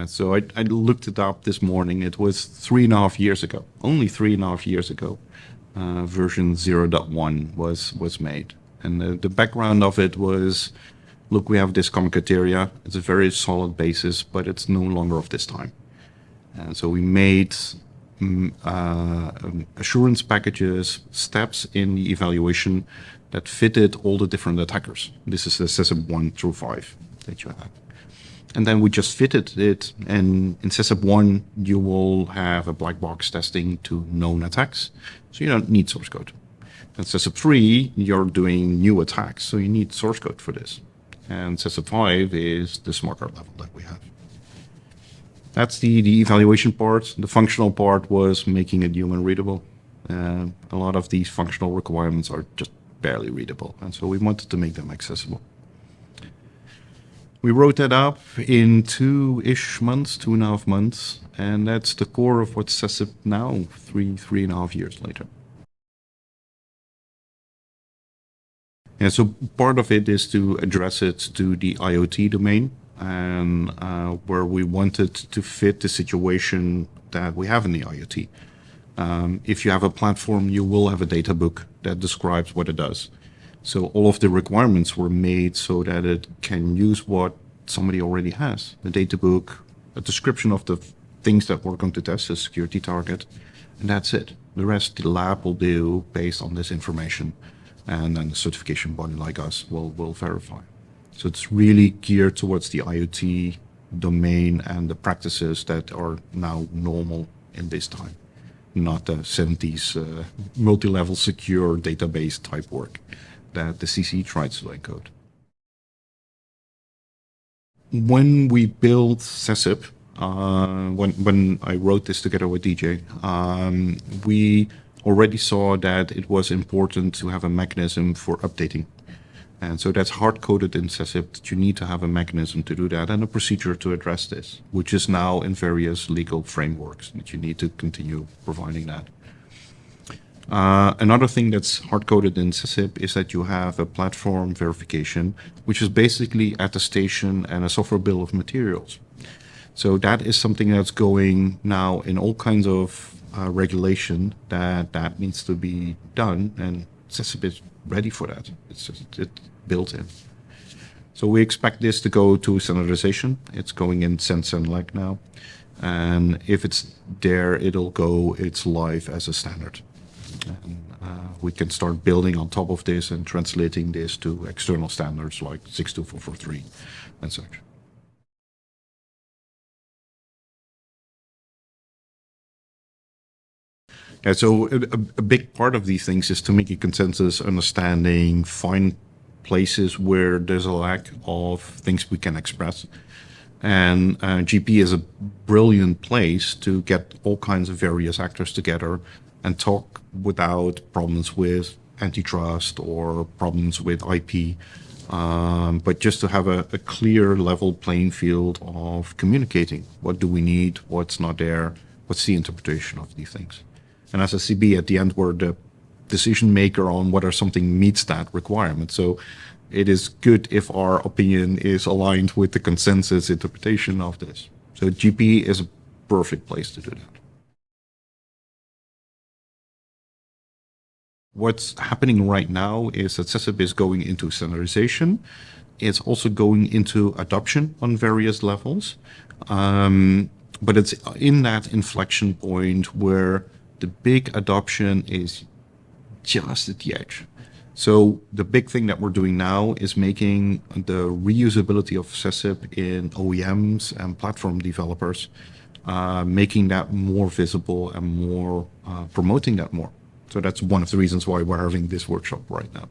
So I looked it up this morning. It was 3.5 years ago, only 3.5 years ago, version 0.1 was made. And the background of it was, look, we have this common criteria. It's a very solid basis, but it's no longer of this time. And so we made assurance packages, steps in the evaluation that fitted all the different attackers. This is the SESIP 1 through 5 that you have. And then we just fitted it. And in SESIP 1, you will have a black box testing to known attacks. So you don't need source code. In SESIP 3, you're doing new attacks. So you need source code for this. And SESIP 5 is the smart card level that we have. That's the evaluation part. The functional part was making it human readable. A lot of these functional requirements are just barely readable. And so we wanted to make them accessible. We wrote that up in 2-ish months, 2.5 months. And that's the core of what's SESIP now, 3.5 years later. And so part of it is to address it to the IoT domain, and where we wanted to fit the situation that we have in the IoT. If you have a platform, you will have a data book that describes what it does. So all of the requirements were made so that it can use what somebody already has. The data book, a description of the things that we're going to test, a security target, and that's it. The rest the lab will do based on this information, and then the certification body like us will verify. So it's really geared towards the IoT domain and the practices that are now normal in this time, not the 70s multi-level secure database type work that the CC tries to encode. When we built SESIP, when I wrote this together with DJ, we already saw that it was important to have a mechanism for updating. And so that's hard-coded in SESIP that you need to have a mechanism to do that and a procedure to address this, which is now in various legal frameworks that you need to continue providing that. Another thing that's hard-coded in SESIP is that you have a platform verification, which is basically attestation and a software bill of materials. So that is something that's going now in all kinds of regulation that needs to be done, and SESIP is ready for that. It's built in. So we expect this to go to standardization. It's going in Sense and Leg now. And if it's there, it's live as a standard. And we can start building on top of this and translating this to external standards like 62443 and such. Yeah, so a big part of these things is to make a consensus understanding, find places where there's a lack of things we can express. And GP is a brilliant place to get all kinds of various actors together and talk without problems with antitrust or problems with IP, but just to have a clear level playing field of communicating. What do we need? What's not there? What's the interpretation of these things? And as a CB at the end, we're the decision maker on whether something meets that requirement. So it is good if our opinion is aligned with the consensus interpretation of this. So GP is a perfect place to do that. What's happening right now is that SESIP is going into standardization. It's also going into adoption on various levels. But it's in that inflection point where the big adoption is just at the edge. So the big thing that we're doing now is making the reusability of SESIP in OEMs and platform developers, making that more visible and more promoting that more. So that's one of the reasons why we're having this workshop right now.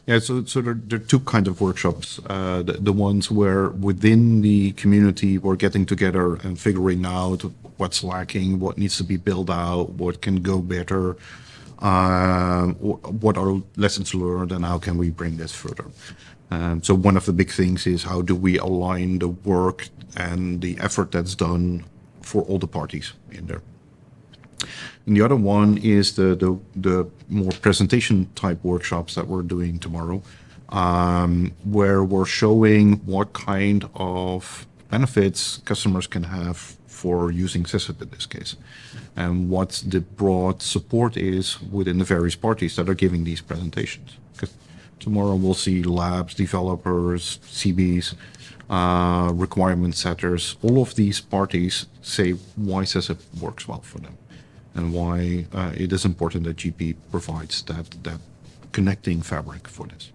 Yeah, so there are two kinds of workshops. The ones where within the community we're getting together and figuring out what's lacking, what needs to be built out, what can go better, what are lessons learned, and how can we bring this further. So one of the big things is how do we align the work and the effort that's done for all the parties in there. And the other one is the more presentation type workshops that we're doing tomorrow, where we're showing what kind of benefits customers can have for using SESIP in this case, and what the broad support is within the various parties that are giving these presentations. Because tomorrow we'll see labs, developers, CBs, requirement setters, all of these parties say why SESIP works well for them and why it is important that GP provides that connecting fabric for this.